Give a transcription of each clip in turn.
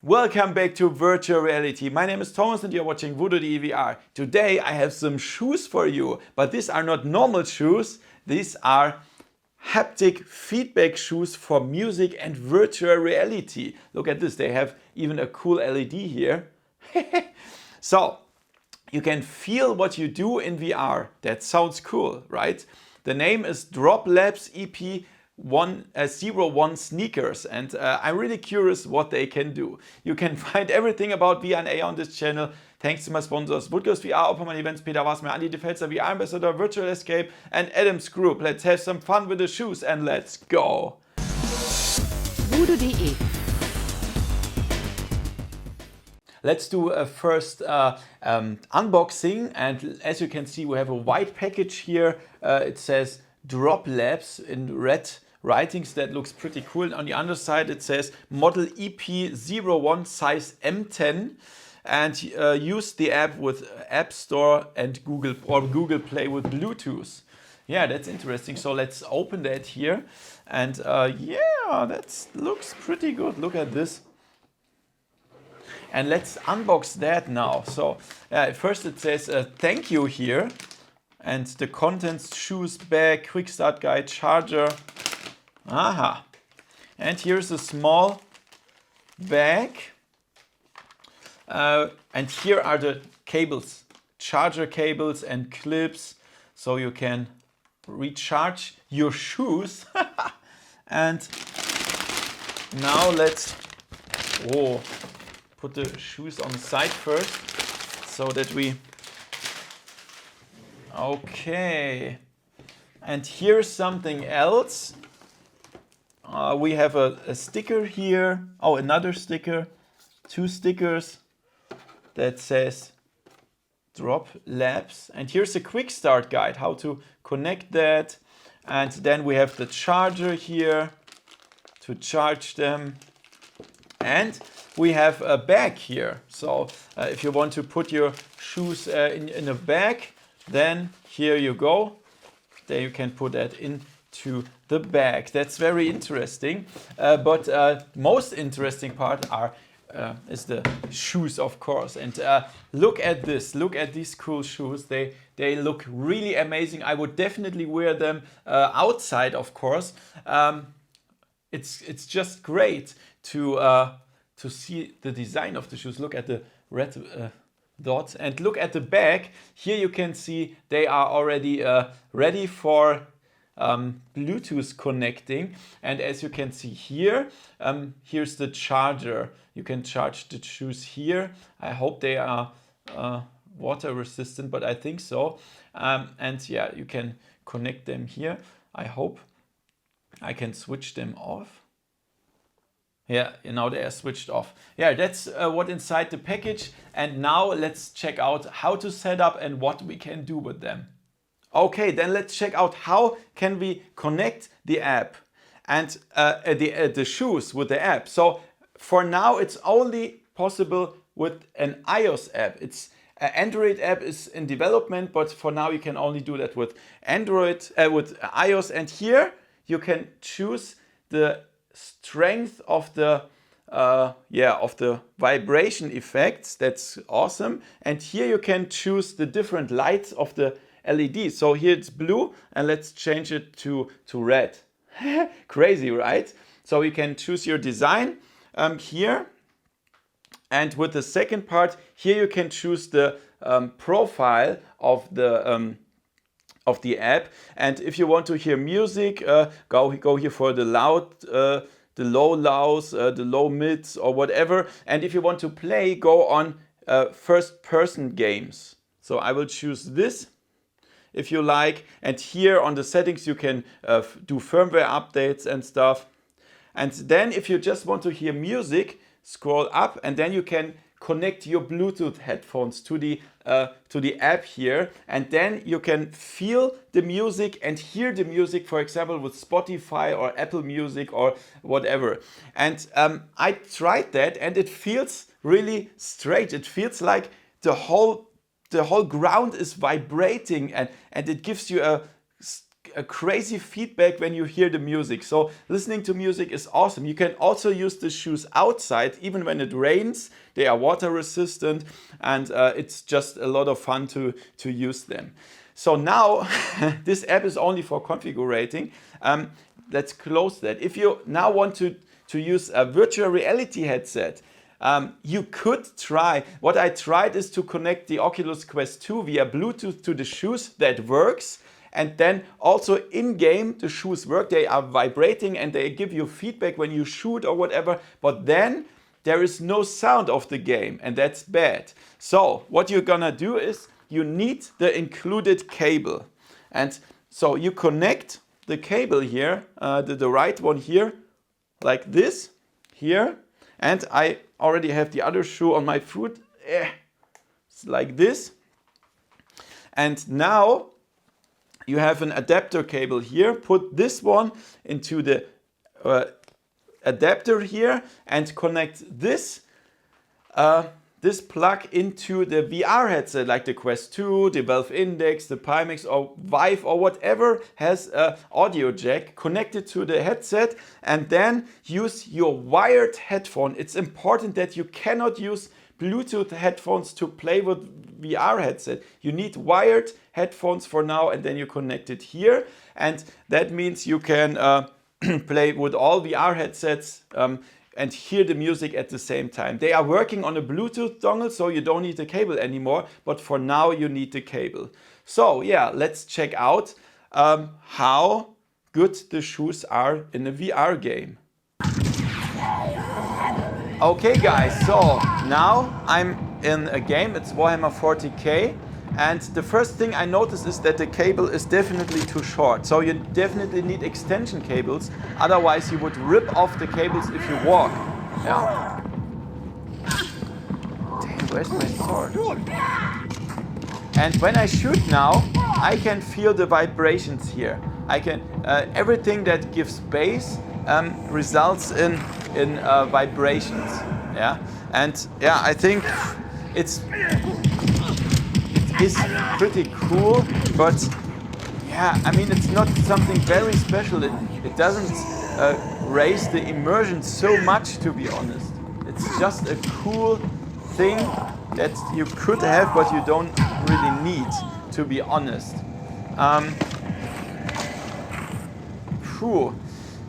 Welcome back to Virtual Reality. My name is Thomas and you're watching VoodooDE VR. Today I have some shoes for you, but these are not normal shoes. These are haptic feedback shoes for music and virtual reality. Look at this, they have even a cool LED here. So, you can feel what you do in VR. That sounds cool, right? The name is Drop Labs EP01 Sneakers, and I'm really curious what they can do. You can find everything about VR and AR on this channel. Thanks to my sponsors Woodoo's VR, Opperman Events, Peter Wasmer, Andy Defelser, VR Ambassador, Virtual Escape, and Adam's Group. Let's have some fun with the shoes and let's go! VoodooDE. Let's do a first unboxing, and as you can see we have a white package here. It says Drop Labs in red writings. That looks pretty cool. On the underside it says model EP01 size M10 and use the app with App Store and Google Play with Bluetooth. Yeah, that's interesting. So let's open that here, and yeah, that looks pretty good. Look at this. And let's unbox that now. So first it says thank you here, and the contents: shoes, bag, quick start guide, charger. Aha! And here's a small bag, and here are the cables, charger cables and clips, so you can recharge your shoes. And now let's put the shoes on the side first, so that we... Okay. And here's something else. We have a sticker here. Oh, another sticker. Two stickers that says Drop Labs. And here's a quick start guide, how to connect that. And then we have the charger here to charge them. And we have a bag here. So if you want to put your shoes in a bag, then here you go. There you can put that into the bag. That's very interesting. But most interesting part is the shoes, of course. And look at this. Look at these cool shoes. They look really amazing. I would definitely wear them outside, of course. It's just great to see the design of the shoes. Look at the red dots and look at the bag. Here you can see they are already ready for Bluetooth connecting. And as you can see here, here's the charger. You can charge the shoes here. I hope they are water resistant, but I think so. And yeah, you can connect them here. I hope I can switch them off. Yeah, now they are switched off. Yeah, that's what inside the package. And now let's check out how to set up and what we can do with them. Okay, then let's check out how can we connect the app and the shoes with the app. So for now, it's only possible with an iOS app. It's Android app is in development, but for now you can only do that with Android, with iOS. And here you can choose the strength of the vibration effects. That's awesome. And here you can choose the different lights of the LED. So here it's blue, and let's change it to red. Crazy, right? So you can choose your design here. And with the second part, here you can choose the profile of the app. And if you want to hear music, go here for the loud, the low lows, the low mids, or whatever. And if you want to play, go on first person games. So I will choose this if you like. And here on the settings you can do firmware updates and stuff. And then if you just want to hear music, scroll up, and then you can connect your Bluetooth headphones to the app here, and then you can feel the music and hear the music, for example, with Spotify or Apple Music or whatever. And I tried that, and it feels really strange. It feels like the whole ground is vibrating, and it gives you a crazy feedback when you hear the music. So listening to music is awesome. You can also use the shoes outside, even when it rains. They are water resistant, and it's just a lot of fun to use them. So now, this app is only for configuring. Let's close that. If you now want to use a virtual reality headset, you could try. What I tried is to connect the Oculus Quest 2 via Bluetooth to the shoes. That works. And then also in-game, the shoes work. They are vibrating and they give you feedback when you shoot or whatever. But then there is no sound of the game, and that's bad. So what you're gonna do is you need the included cable. And so you connect the cable here, the right one here, like this, here. And I already have the other shoe on my foot. It's like this. And now you have an adapter cable here. Put this one into the adapter here and connect this this plug into the VR headset, like the Quest 2, the Valve Index, the Pimax or Vive or whatever has an audio jack. Connect it to the headset and then use your wired headphone. It's important that you cannot use Bluetooth headphones to play with VR headset. You need wired headphones for now, and then you connect it here. And that means you can play with all VR headsets and hear the music at the same time. They are working on a Bluetooth dongle, so you don't need the cable anymore, but for now you need the cable. So yeah, let's check out how good the shoes are in a VR game. Okay guys, so now I'm in a game, it's Warhammer 40k, and the first thing I noticed is that the cable is definitely too short. So you definitely need extension cables, otherwise you would rip off the cables if you walk. Yeah. Damn, where's my sword? And when I shoot now, I can feel the vibrations here. I can, everything that gives bass results in vibrations. Yeah, and yeah, I think it is pretty cool, but yeah, I mean, it's not something very special. It doesn't raise the immersion so much, to be honest. It's just a cool thing that you could have, but you don't really need, to be honest.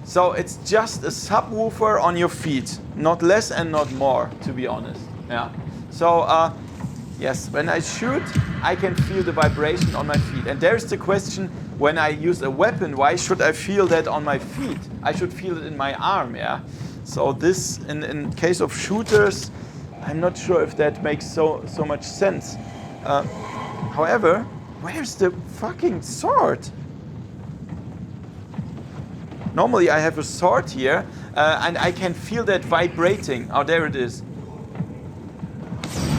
So it's just a subwoofer on your feet, not less and not more, to be honest. Yeah. So yes, when I shoot, I can feel the vibration on my feet. And there's the question: when I use a weapon, why should I feel that on my feet? I should feel it in my arm. Yeah. So this, in case of shooters, I'm not sure if that makes so much sense. However, where's the fucking sword? Normally I have a sword here, and I can feel that vibrating. Oh, there it is.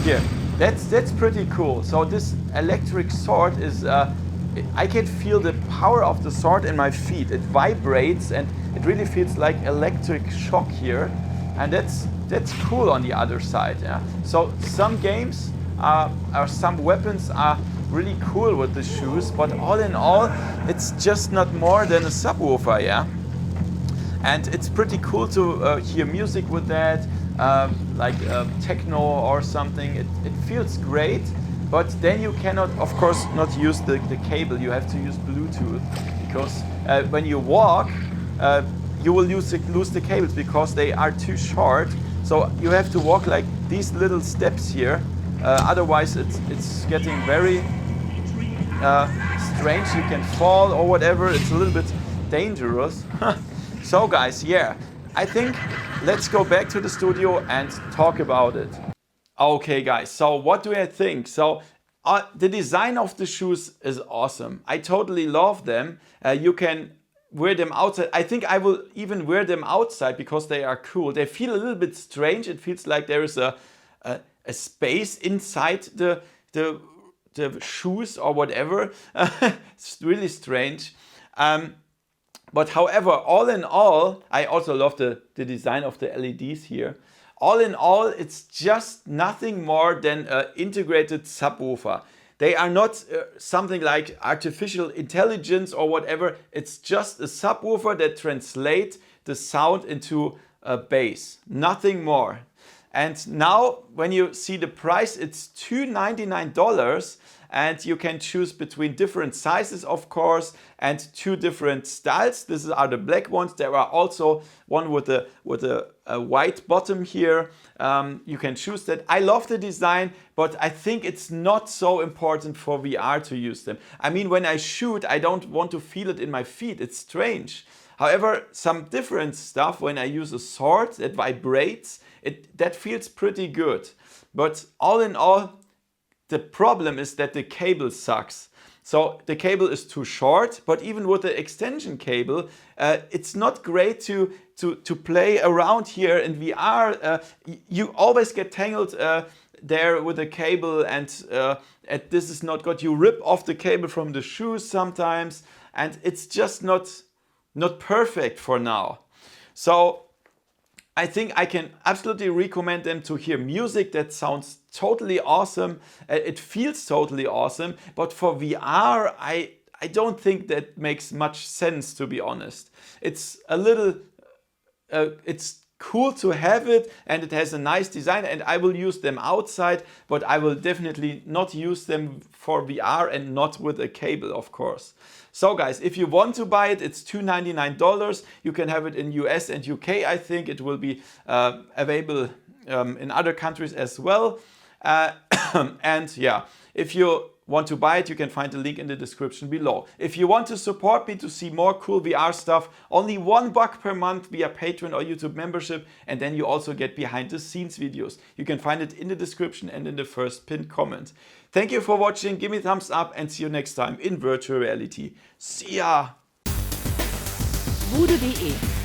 Here, that's pretty cool. So this electric sword is, I can feel the power of the sword in my feet. It vibrates and it really feels like electric shock here. And that's cool on the other side. Yeah. So some games or some weapons are really cool with the shoes, but all in all, it's just not more than a subwoofer. Yeah. And it's pretty cool to hear music with that, like techno or something. It feels great, but then you cannot, of course, not use the cable. You have to use Bluetooth, because when you walk, you will lose the cables because they are too short. So you have to walk like these little steps here. Otherwise, it's getting very strange. You can fall or whatever. It's a little bit dangerous. So guys, yeah, I think let's go back to the studio and talk about it. Okay guys, so what do I think? So the design of the shoes is awesome. I totally love them. You can wear them outside. I think I will even wear them outside because they are cool. They feel a little bit strange. It feels like there is a space inside the shoes or whatever. It's really strange. But however, all in all, I also love the design of the LEDs here. All in all, it's just nothing more than an integrated subwoofer. They are not something like artificial intelligence or whatever. It's just a subwoofer that translates the sound into a bass, nothing more. And now when you see the price, it's $299, and you can choose between different sizes, of course, and 2 different styles. These are the black ones. There are also one with a white bottom here. You can choose that. I love the design, but I think it's not so important for VR to use them. I mean, when I shoot, I don't want to feel it in my feet. It's strange. However, some different stuff, when I use a sword that vibrates, that feels pretty good. But all in all, the problem is that the cable sucks. So the cable is too short, but even with the extension cable, it's not great to play around here in VR. You always get tangled there with the cable, and this is not good. You rip off the cable from the shoes sometimes, and it's just not perfect for now. So I think I can absolutely recommend them to hear music that sounds totally awesome. It feels totally awesome, but for VR, I don't think that makes much sense, to be honest. It's a little, it's cool to have it, and it has a nice design, and I will use them outside, but I will definitely not use them for VR, and not with a cable, of course. So guys, if you want to buy it, it's $299. You can have it in US and UK. I think it will be available in other countries as well. And yeah, if you want to buy it, you can find the link in the description below. If you want to support me to see more cool VR stuff, only $1 per month via Patreon or YouTube membership, and then you also get behind the scenes videos. You can find it in the description and in the first pinned comment. Thank you for watching, give me a thumbs up, and see you next time in virtual reality. See ya! VoodooDE